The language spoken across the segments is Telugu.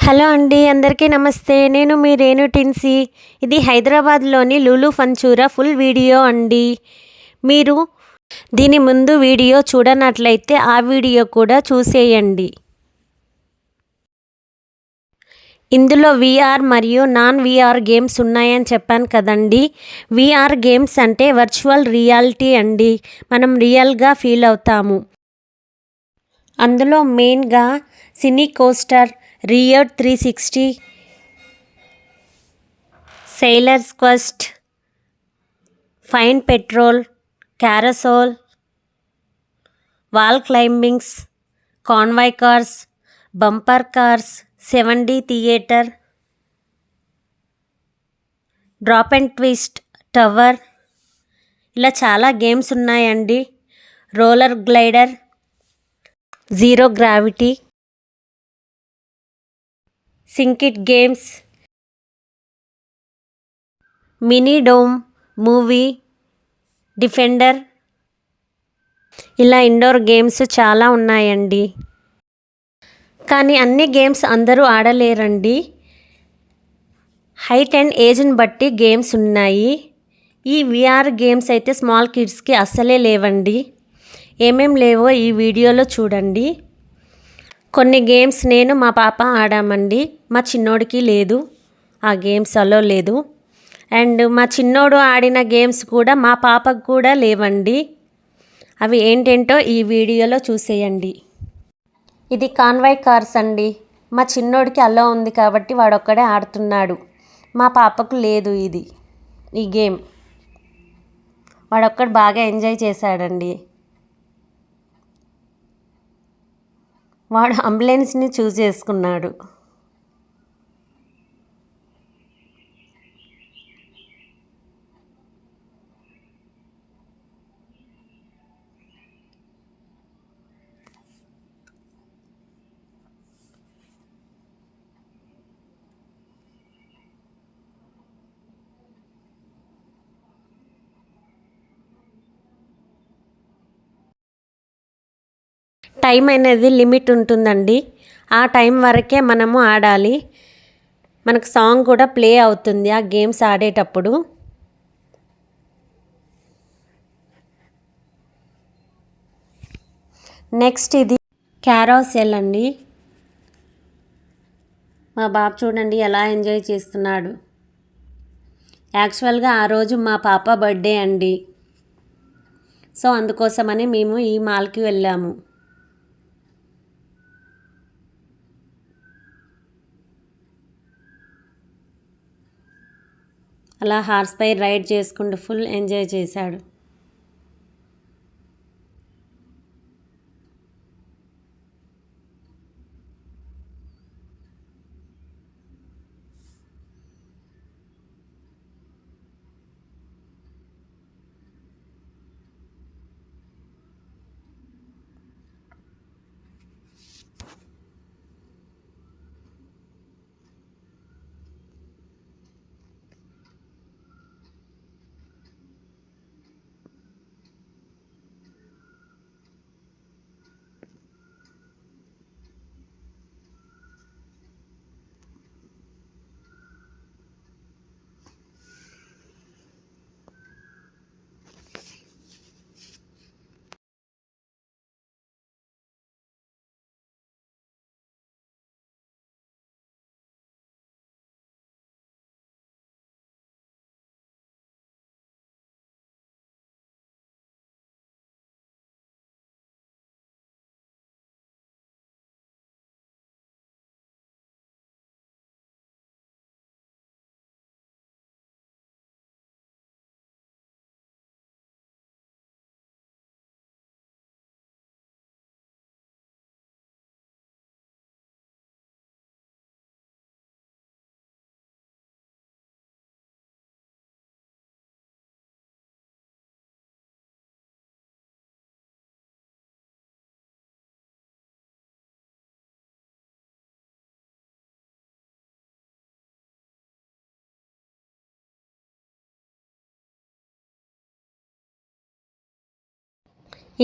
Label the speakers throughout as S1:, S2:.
S1: హలో అండి, అందరికీ నమస్తే. నేను మీ రేణు టిన్సీ. ఇది హైదరాబాద్లోని లులు ఫంచూరా ఫుల్ వీడియో అండి. మీరు దీని ముందు వీడియో చూడనట్లయితే ఆ వీడియో కూడా చూసేయండి. ఇందులో వీఆర్ మరియు నాన్ వీఆర్ గేమ్స్ ఉన్నాయని చెప్పాను కదండి. వీఆర్ గేమ్స్ అంటే వర్చువల్ రియాలిటీ అండి. మనం రియల్గా ఫీల్ అవుతాము. అందులో మెయిన్గా cine coaster, rear 360, sailors quest, fine patrol, carousel, wall climbings, convoy cars, bumper cars, 7D theatre, drop and twist, tower, ఇలా చాలా గేమ్స్ ఉన్నాయండి. రోలర్ గ్లైడర్, జీరో గ్రావిటీ, సింకిట్ games, mini dome, movie, defender, ఇలా ఇండోర్ గేమ్స్ చాలా ఉన్నాయండి. కానీ అన్ని గేమ్స్ అందరూ ఆడలేరండి. హైట్ అండ్ ఏజ్ని బట్టి గేమ్స్ ఉన్నాయి. ఈ విఆర్ గేమ్స్ అయితే స్మాల్ కిడ్స్కి అస్సలే లేవండి. ఏమేం లేవో ఈ వీడియోలో చూడండి. కొన్ని గేమ్స్ నేను మా పాప ఆడామండి. మా చిన్నోడికి లేదు, ఆ గేమ్స్ అలో లేదు. అండ్ మా చిన్నోడు ఆడిన గేమ్స్ కూడా మా పాపకు కూడా లేవండి. అవి ఏంటేంటో ఈ వీడియోలో చూసేయండి. ఇది కాన్వాయ్ కార్స్ అండి. మా చిన్నోడికి అలో ఉంది కాబట్టి వాడొక్కడే ఆడుతున్నాడు. మా పాపకు లేదు ఈ గేమ్. వాడొక్కడు బాగా ఎంజాయ్ చేశాడండి. వాడు అంబులెన్స్ని చూస్ చేసుకున్నాడు. టైం అనేది లిమిట్ ఉంటుందండి. ఆ టైం వరకే మనము ఆడాలి. మనకు సాంగ్ కూడా ప్లే అవుతుంది ఆ గేమ్స్ ఆడేటప్పుడు. నెక్స్ట్ ఇది క్యారోసెల్ అండి. మా బాబు చూడండి ఎలా ఎంజాయ్ చేస్తున్నాడు. యాక్చువల్గా ఆ రోజు మా పాప బర్త్డే అండి. సో అందుకోసమని మేము ఈ మాల్కి వెళ్ళాము. అలా హార్స్ పై రైడ్ చేసుకుంటూ ఫుల్ ఎంజాయ్ చేశాడు.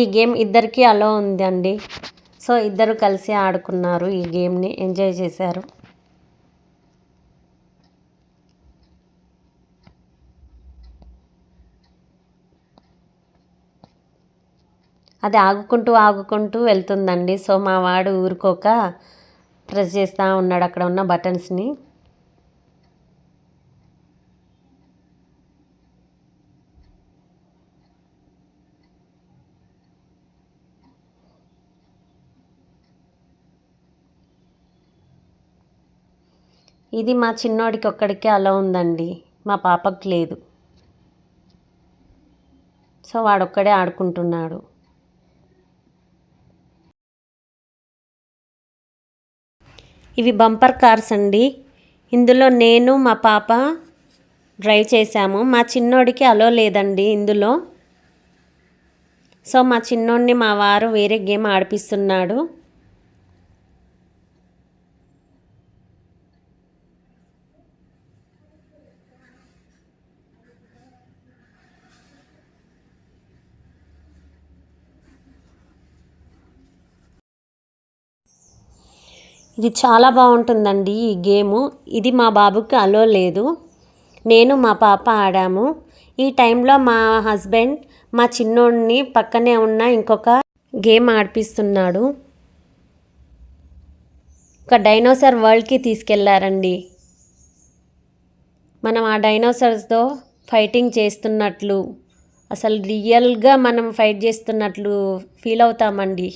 S1: ఈ గేమ్ ఇద్దరికీ అలో ఉందండి. సో ఇద్దరు కలిసి ఆడుకున్నారు. ఈ గేమ్ని ఎంజాయ్ చేశారు. అది ఆగుకుంటూ ఆగుకుంటూ వెళ్తుందండి. సో మా వాడు ఊరుకోక ప్రెస్ చేస్తూ ఉన్నాడు అక్కడ ఉన్న బటన్స్ని. ఇది మా చిన్నోడికి ఒక్కడికే అలా ఉందండి, మా పాపకు లేదు. సో వాడొక్కడే ఆడుకుంటున్నాడు. ఇవి బంపర్ కార్స్ అండి. ఇందులో నేను మా పాప డ్రైవ్ చేశాము. మా చిన్నోడికి అలో లేదండి ఇందులో. సో మా చిన్నోడిని మా వారు వేరే గేమ్ ఆడిపిస్తున్నాడు. ఇది చాలా బాగుంటుందండి ఈ గేము. ఇది మా బాబుకి అలో లేదు. నేను మా పాప ఆడాము. ఈ టైంలో మా హస్బెండ్ మా చిన్నోడిని పక్కనే ఉన్న ఇంకొక గేమ్ ఆడిపిస్తున్నాడు. ఒక డైనోసార్ వరల్డ్కి తీసుకెళ్లారండి. మనం ఆ డైనోసార్స్తో ఫైటింగ్ చేస్తున్నట్లు, అసలు రియల్గా మనం ఫైట్ చేస్తున్నట్లు ఫీల్ అవుతామండి.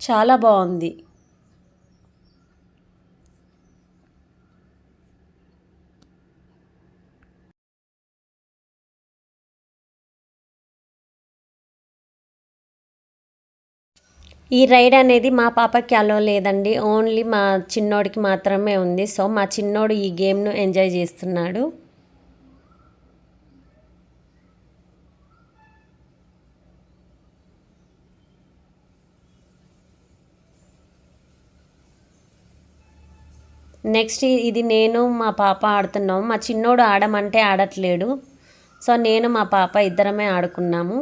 S1: చాలా బాగుంది. ఈ రైడ్ అనేది మా పాపకి అలో లేదండి, ఓన్లీ మా చిన్నోడికి మాత్రమే ఉంది. సో మా చిన్నోడు ఈ గేమ్ను ఎంజాయ్ చేస్తున్నాడు. నెక్స్ట్ ఇది నేను మా పాప ఆడుతున్నాము. మా చిన్నోడు ఆడమంటే ఆడట్లేడు. సో నేను మా పాప ఇద్దరమే ఆడుకున్నాము.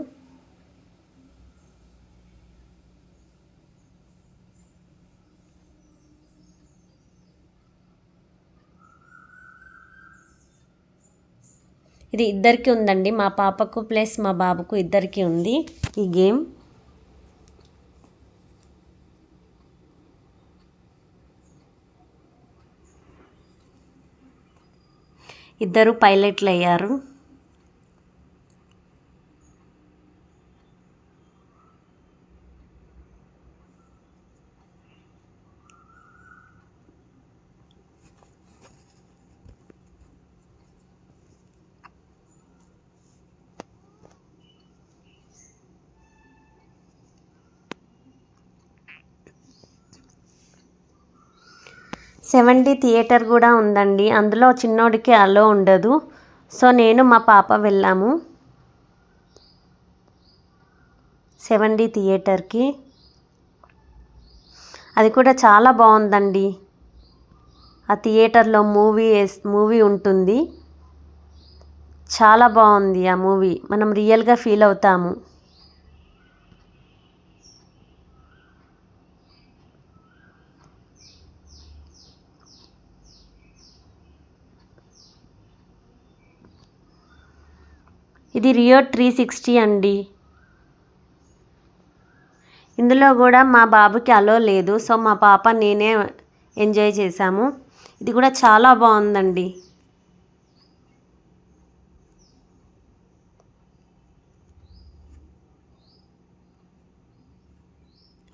S1: ఇది ఇద్దరికి ఉందండి, మా పాపకు ప్లస్ మా బాబుకు ఇద్దరికి ఉంది ఈ గేమ్. ఇద్దరు పైలట్లు అయ్యారు. సెవెంటీ థియేటర్ కూడా ఉందండి. అందులో చిన్నోడికి అలో ఉండదు. సో నేను మా పాప వెళ్ళాము సెవెంటీ థియేటర్కి. అది కూడా చాలా బాగుందండి. ఆ థియేటర్లో మూవీ ఉంటుంది. చాలా బాగుంది ఆ మూవీ. మనం రియల్గా ఫీల్ అవుతాము. ఇది రియో 360 అండి. ఇందులో కూడా మా బాబుకి అలో లేదు. సో మా పాప నేనే ఎంజాయ్ చేశాము. ఇది కూడా చాలా బాగుందండి.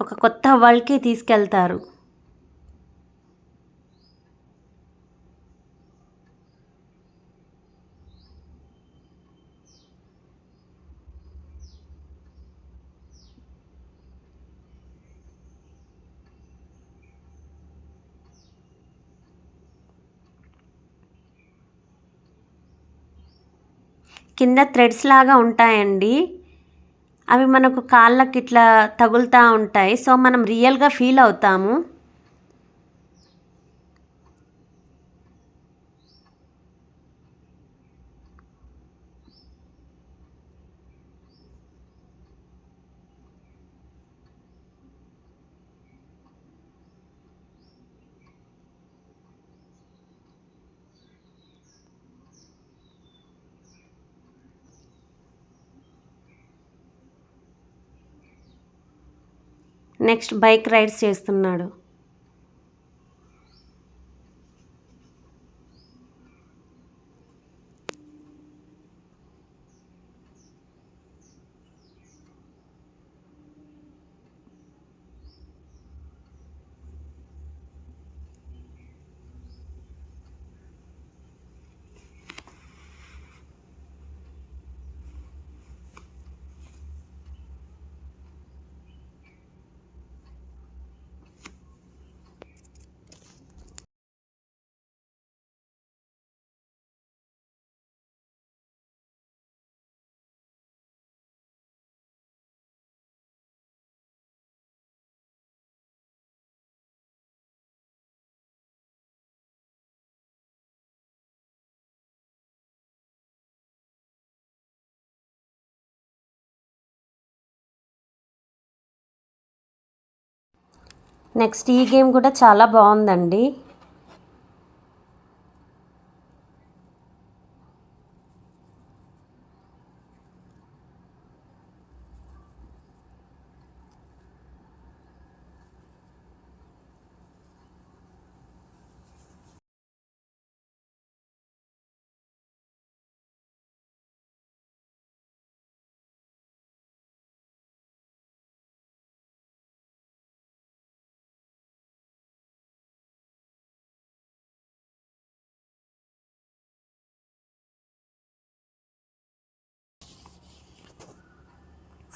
S1: ఒక కొత్త వరల్డ్కి తీసుకెళ్తారు. కింద థ్రెడ్స్ లాగా ఉంటాయండి. అవి మనకు కాళ్ళకి ఇట్లా తగులుతూ ఉంటాయి. సో మనం రియల్గా ఫీల్ అవుతాము. నెక్స్ట్ బైక్ రైడ్స్ చేస్తున్నాడు. నెక్స్ట్ ఈ గేమ్ కూడా చాలా బాగుందండి.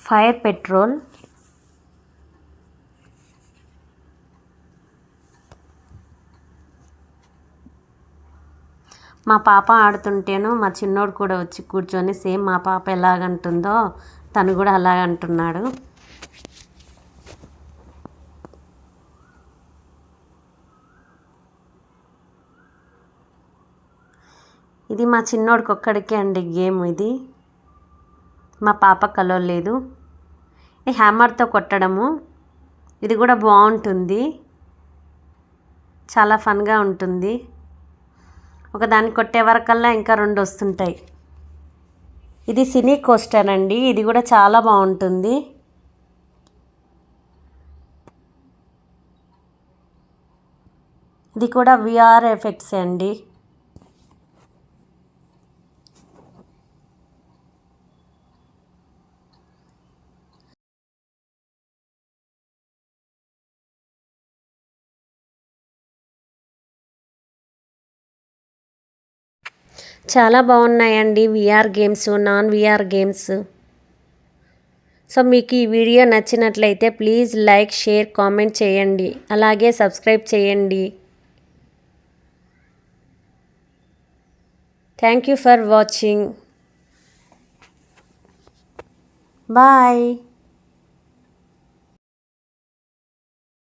S1: ఫైర్ పెట్రోల్, మా పాప ఆడుతుంటేను మా చిన్నోడు కూడా వచ్చి కూర్చొని సేమ్ మా పాప ఎలాగంటుందో తను కూడా అలాగంటున్నాడు. ఇది మా చిన్నోడికి ఒక్కడికే అండి గేమ్ ఇది. మా పాప కలవలేదు. ఈ హ్యామర్తో కొట్టడము ఇది కూడా బాగుంటుంది, చాలా ఫన్గా ఉంటుంది. ఒకదాన్ని కొట్టే వరకల్లా ఇంకా 2 వస్తుంటాయి. ఇది సినీ కోస్టర్ అండి, ఇది కూడా చాలా బాగుంటుంది. ఇది కూడా విఆర్ ఎఫెక్ట్స్ అండి. చాలా బాగున్నాయండి VR games, non VR games. So మీకు ఈ వీడియో నచ్చినట్లయితే ప్లీజ్ లైక్, షేర్, కామెంట్ చేయండి. అలాగే సబ్స్క్రైబ్ చేయండి. Thank you for watching. Bye.